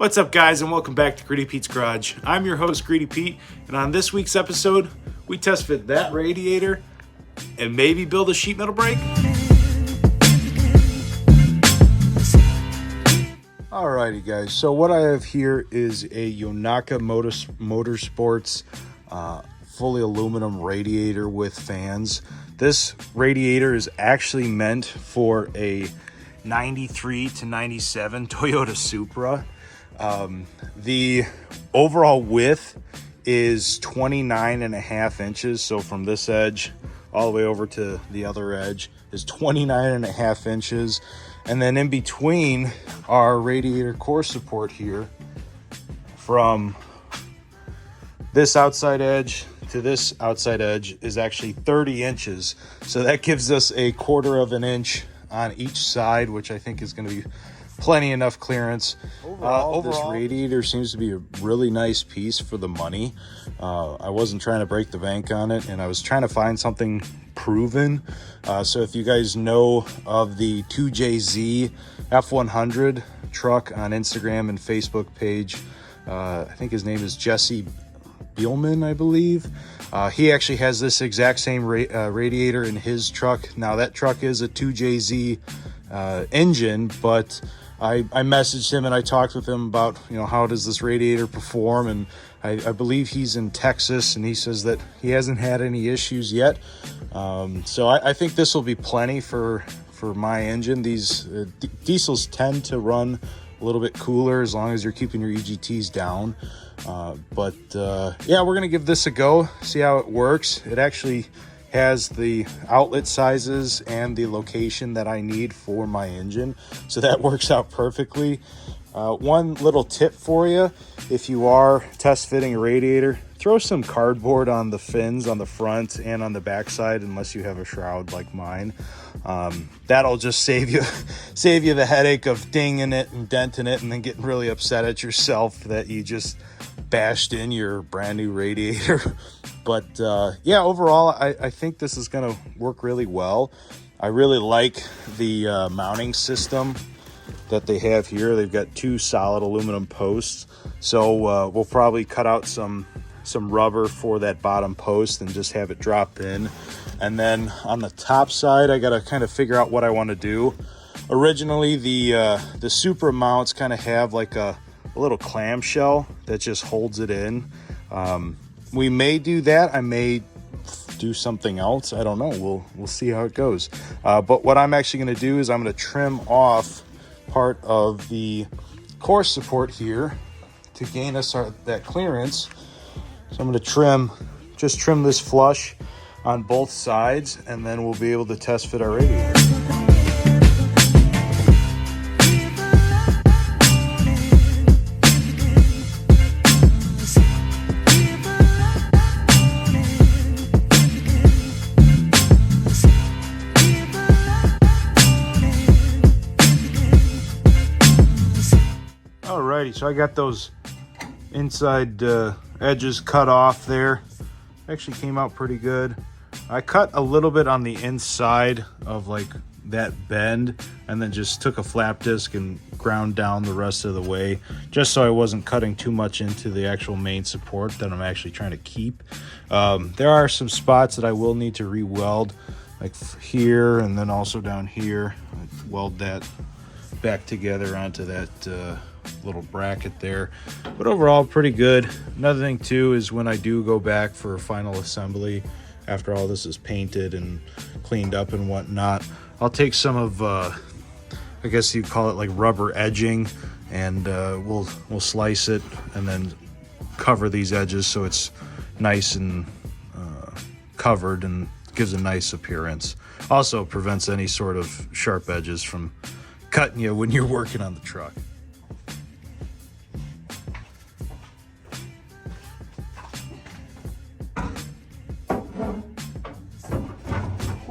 What's up, guys, and welcome back to Greedy Pete's Garage. I'm your host, Greedy Pete, and on this week's episode, we test fit that radiator and maybe build a sheet metal brake. Alrighty, guys, so what I have here is a Yonaka Motorsports fully aluminum radiator with fans. This radiator is actually meant for a 93 to 97 Toyota Supra. The overall width is 29.5 inches. So from this edge all the way over to the other edge is 29.5 inches. And then in between our radiator core support here, from this outside edge to this outside edge is actually 30 inches. So that gives us a 1/4 inch on each side, which I think is going to be plenty enough clearance. Overall, this radiator seems to be a really nice piece for the money. I wasn't trying to break the bank on it, and I was trying to find something proven. So if you guys know of the 2JZ F100 truck on Instagram and Facebook page, I think his name is Jesse Bielman, I believe. He actually has this exact same radiator in his truck. Now that truck is a 2JZ engine, but I messaged him and I talked with him about, how does this radiator perform, and I believe he's in Texas, and he says that he hasn't had any issues yet. So I think this will be plenty for my engine. These diesels tend to run a little bit cooler as long as you're keeping your EGTs down. But yeah, we're gonna give this a go, see how it works. It actually has the outlet sizes and the location that I need for my engine, so that works out perfectly. One little tip for you: if you are test fitting a radiator, throw some cardboard on the fins on the front and on the back side, unless you have a shroud like mine. That'll just save you the headache of dinging it and denting it and then getting really upset at yourself that you just bashed in your brand new radiator. But yeah, overall I think this is going to work really well. I really like the mounting system that they have here. They've got 2 solid aluminum posts, so we'll probably cut out some rubber for that bottom post and just have it drop in. And then on the top side, I gotta kind of figure out what I want to do. Originally, the Supra mounts kind of have like a little clamshell that just holds it in. We may do that. I may do something else. I don't know. We'll see how it goes. But what I'm actually going to do is I'm going to trim off part of the core support here to gain us that clearance. So I'm going to just trim this flush on both sides, and then we'll be able to test fit our radiator. Alrighty, so I got those inside edges cut off there. Actually came out pretty good. I cut a little bit on the inside of like that bend, and then just took a flap disc and ground down the rest of the way, just so I wasn't cutting too much into the actual main support that I'm actually trying to keep. There are some spots that I will need to re-weld, like here and then also down here. I weld that back together onto that little bracket there, but overall pretty good. Another thing too is when I do go back for a final assembly after all this is painted and cleaned up and whatnot, I'll take some of I guess you'd call it like rubber edging, and we'll slice it and then cover these edges so it's nice and covered and gives a nice appearance. Also prevents any sort of sharp edges from cutting you when you're working on the truck.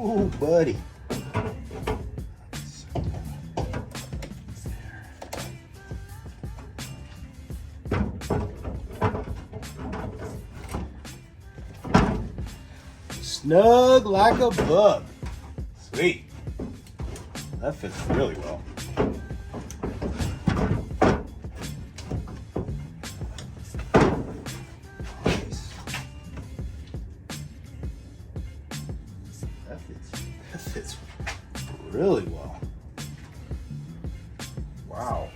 Oh, buddy. Snug like a bug. Sweet. That fits really well. really well. Wow.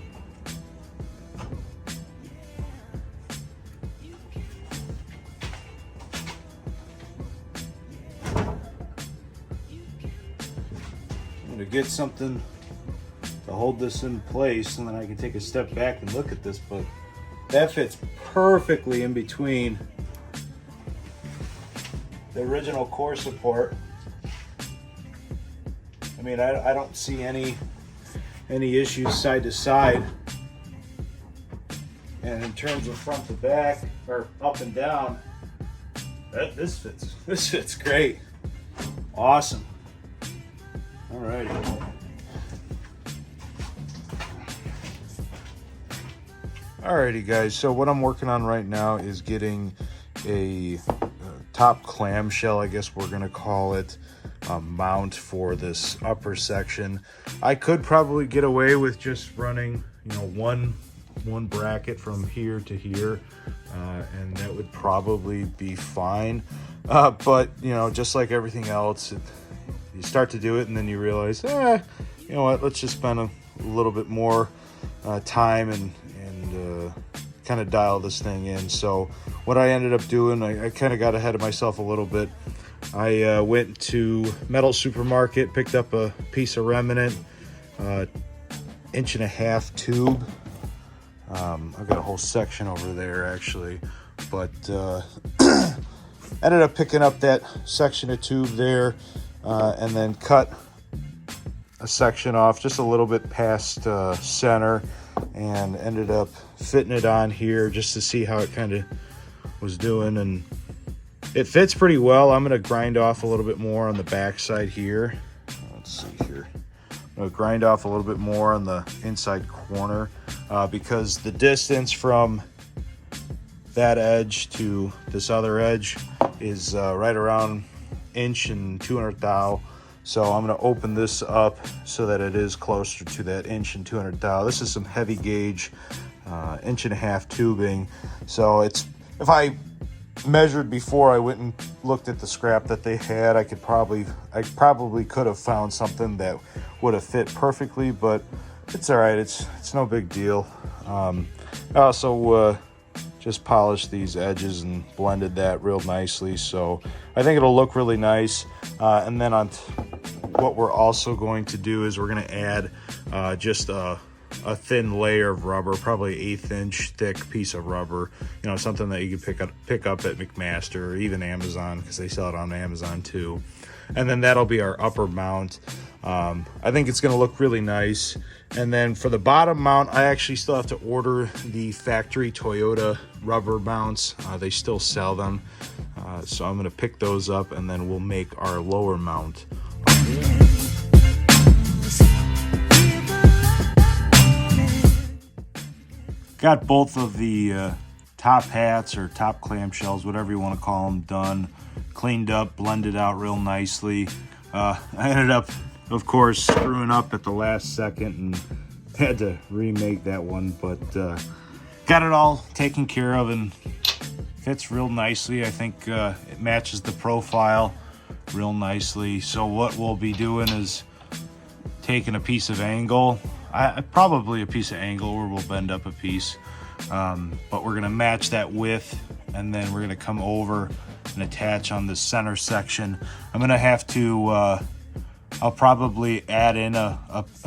I'm gonna get something to hold this in place, and then I can take a step back and look at this, but that fits perfectly in between the original core support. I mean, I don't see any issues side to side. And in terms of front to back or up and down, this fits great. Awesome. All righty. Alrighty guys, so what I'm working on right now is getting a top clamshell, I guess we're gonna call it, mount for this upper section. I could probably get away with just running, one bracket from here to here, and that would probably be fine. But just like everything else, you start to do it and then you realize, you know what, let's just spend a little bit more time and kind of dial this thing in. So what I ended up doing, I kind of got ahead of myself a little bit. I went to Metal Supermarket, picked up a piece of remnant, 1.5 inch tube. I've got a whole section over there actually, but ended up picking up that section of tube there, and then cut a section off just a little bit past center, and ended up fitting it on here just to see how it kind of was doing, and it fits pretty well. I'm going to grind off a little bit more on the back side here. Let's see here. I'm going to grind off a little bit more on the inside corner, because the distance from that edge to this other edge is right around 1.2 thou. So I'm going to open this up so that it is closer to that 1.2 thou. This is some heavy gauge 1.5 inch tubing. So if I measured before I went and looked at the scrap that they had, I probably could have found something that would have fit perfectly, but it's all right. It's no big deal. I also just polished these edges and blended that real nicely, so I think it'll look really nice. And then what we're also going to do is we're going to add just a thin layer of rubber, probably 1/8 inch thick piece of rubber, something that you can pick up at McMaster or even Amazon, because they sell it on Amazon too. And then that'll be our upper mount. I think it's going to look really nice. And then for the bottom mount, I actually still have to order the factory Toyota rubber mounts. They still sell them. So I'm going to pick those up, and then we'll make our lower mount. Got both of the top hats or top clamshells, whatever you want to call them, done, cleaned up, blended out real nicely. I ended up, of course, screwing up at the last second and had to remake that one, but got it all taken care of and fits real nicely. I think it matches the profile real nicely. So what we'll be doing is taking a piece of angle, probably a piece of angle, or we'll bend up a piece, but we're gonna match that width, and then we're gonna come over and attach on the center section. I'm gonna have to I'll probably add in a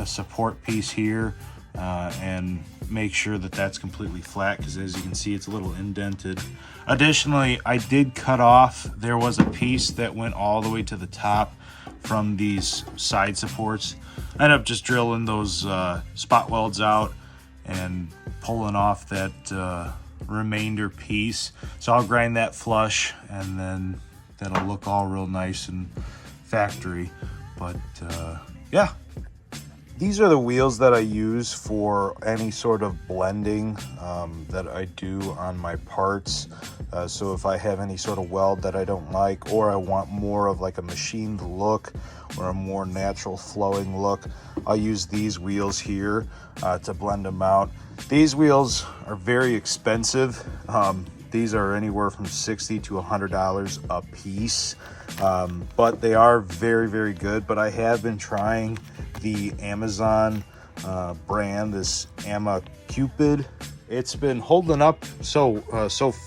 support piece here, and make sure that that's completely flat, because as you can see, it's a little indented. Additionally, I did cut off, there was a piece that went all the way to the top from these side supports. I ended up just drilling those spot welds out and pulling off that remainder piece. So I'll grind that flush, and then that'll look all real nice and factory. But yeah, these are the wheels that I use for any sort of blending that I do on my parts. So if I have any sort of weld that I don't like, or I want more of like a machined look or a more natural flowing look, I'll use these wheels here to blend them out. These wheels are very expensive. These are anywhere from $60 to $100 a piece, but they are very, very good. But I have been trying the Amazon brand, this Ama Cupid. It's been holding up so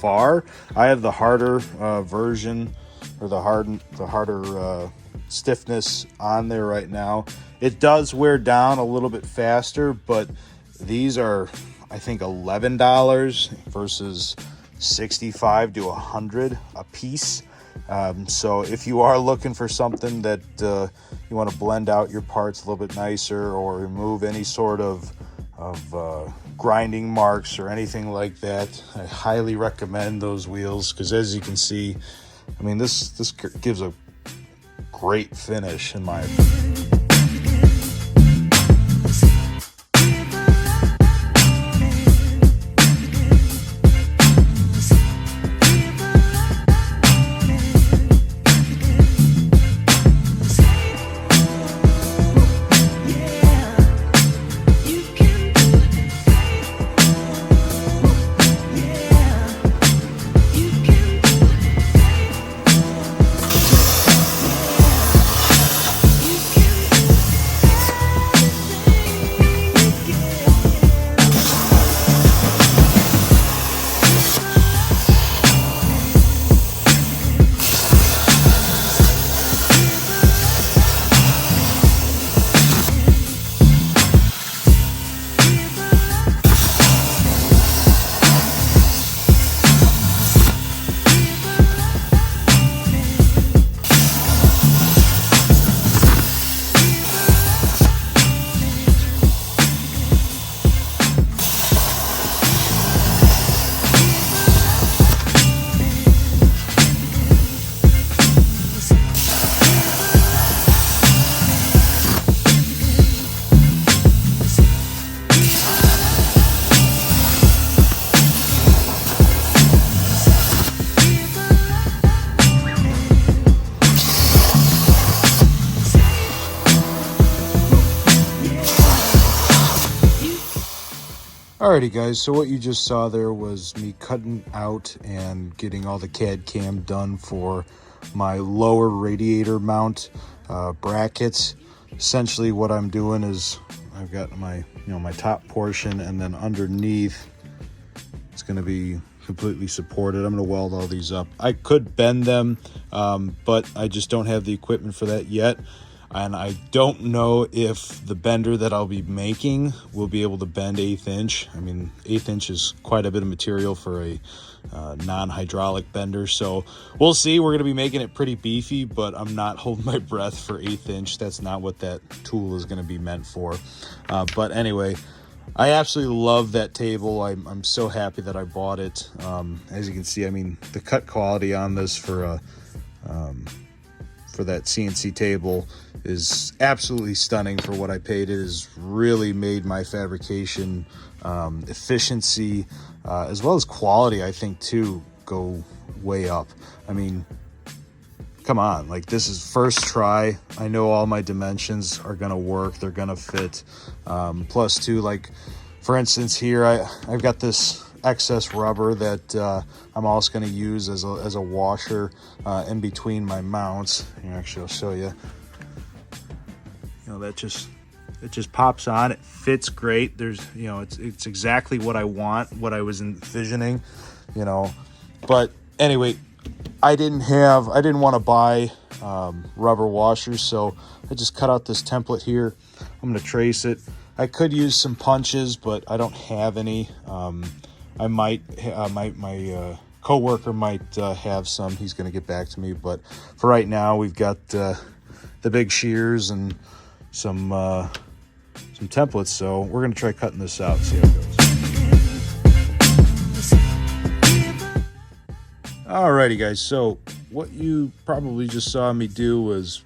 far. I have the harder version, or the harder stiffness on there right now. It does wear down a little bit faster, but these are, I think, $11 versus $65 to $100 a piece. So if you are looking for something that you want to blend out your parts a little bit nicer, or remove any sort of grinding marks or anything like that, I highly recommend those wheels, because as you can see, I mean, this gives a great finish in my opinion. Alrighty guys, so what you just saw there was me cutting out and getting all the CAD CAM done for my lower radiator mount brackets. Essentially what I'm doing is I've got my my top portion, and then underneath it's going to be completely supported. I'm going to weld all these up. I could bend them, but I just don't have the equipment for that yet. And I don't know if the bender that I'll be making will be able to bend 1/8 inch. I mean, 1/8 inch is quite a bit of material for a non-hydraulic bender. So we'll see. We're going to be making it pretty beefy, but I'm not holding my breath for 1/8 inch. That's not what that tool is going to be meant for. But anyway, I absolutely love that table. I'm so happy that I bought it. As you can see, I mean, the cut quality on this for that CNC table is absolutely stunning for what I paid. It has really made my fabrication efficiency as well as quality, I think, too, go way up. I mean, come on, like, this is first try. I know all my dimensions are gonna work, they're gonna fit. Plus too, like, for instance here, I've got this excess rubber that I'm also going to use as a washer in between my mounts. Here, actually, I'll show you. That just pops on. It fits great. There's, it's exactly what I want, what I was envisioning, But anyway, I didn't want to buy rubber washers, so I just cut out this template here. I'm going to trace it. I could use some punches, but I don't have any. I might, my co-worker might have some. He's going to get back to me, but for right now, we've got the big shears and some templates. So we're going to try cutting this out, see how it goes. Alrighty, guys. So what you probably just saw me do was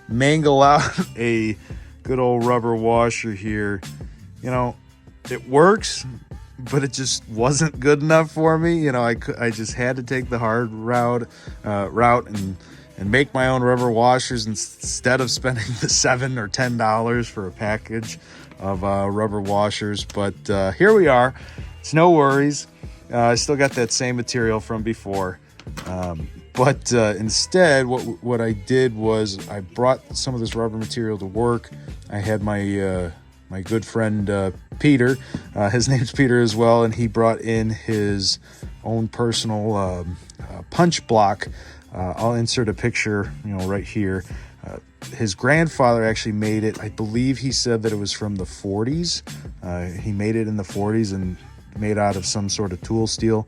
mangle out a good old rubber washer here. It works, but it just wasn't good enough for me. I just had to take the hard route and make my own rubber washers instead of spending the $7 or $10 for a package of rubber washers. But here we are. It's no worries. I still got that same material from before. But instead, what I did was I brought some of this rubber material to work. I had my my good friend Peter, his name's Peter as well, and he brought in his own personal punch block. I'll insert a picture, right here. His grandfather actually made it. I believe he said that it was from the 40s. He made it in the 40s and made out of some sort of tool steel.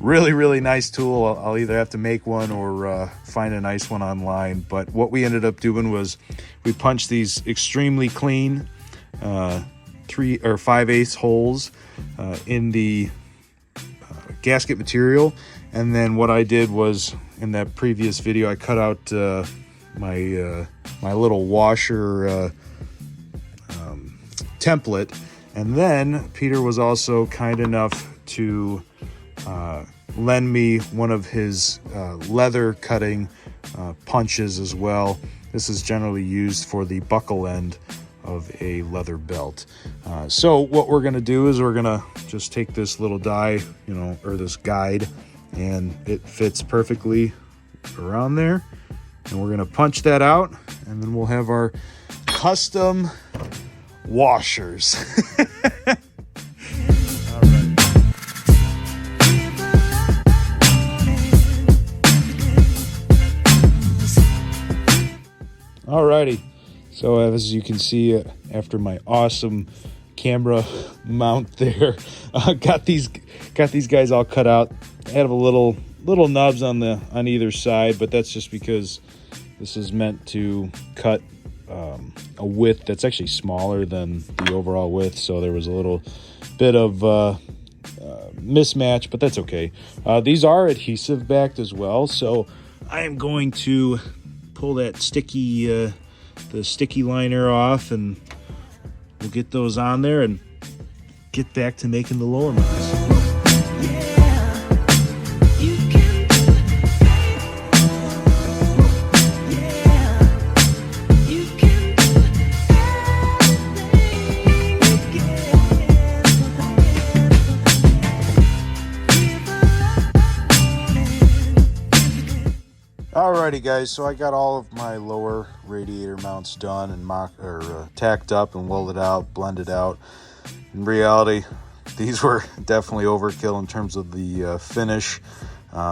Really, really nice tool. I'll either have to make one or find a nice one online. But what we ended up doing was we punched these extremely clean 3 or 5/8 holes in the gasket material. And then what I did was, in that previous video, I cut out my little washer template. And then Peter was also kind enough to lend me one of his leather cutting punches as well. This is generally used for the buckle end of a leather belt. So what we're gonna do is we're gonna just take this little die, or this guide, and it fits perfectly around there. And we're gonna punch that out, and then we'll have our custom washers. Alrighty, so as you can see, after my awesome camera mount there, got these guys all cut out. I have a little nubs on either side, but that's just because this is meant to cut a width that's actually smaller than the overall width, so there was a little bit of mismatch, but that's okay. These are adhesive backed as well, so I am going to pull that the sticky liner off, and we'll get those on there and get back to making the lower mounts. Alrighty guys, so I got all of my lower radiator mounts done and tacked up and welded out, blended out. In reality, these were definitely overkill in terms of the finish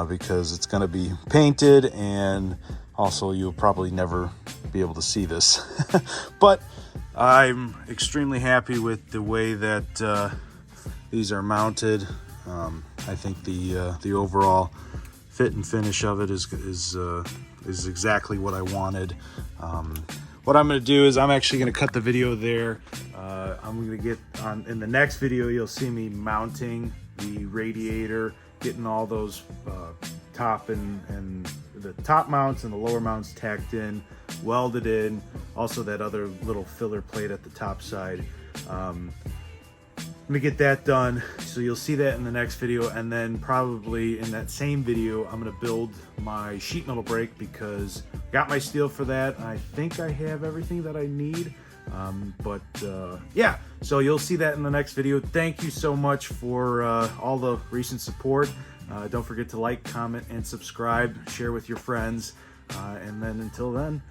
because it's going to be painted, and also you'll probably never be able to see this. But I'm extremely happy with the way that these are mounted. I think the overall fit and finish of it is exactly what I wanted. What I'm going to do is I'm actually going to cut the video there. I'm going to get on in the next video. You'll see me mounting the radiator, getting all those top and the top mounts and the lower mounts tacked in, welded in. Also that other little filler plate at the top side. Let me get that done, so you'll see that in the next video, and then probably in that same video I'm going to build my sheet metal brake because I got my steel for that. I think I have everything that I need, yeah, so you'll see that in the next video. Thank you so much for all the recent support. Don't forget to like, comment, and subscribe, share with your friends, and then until then.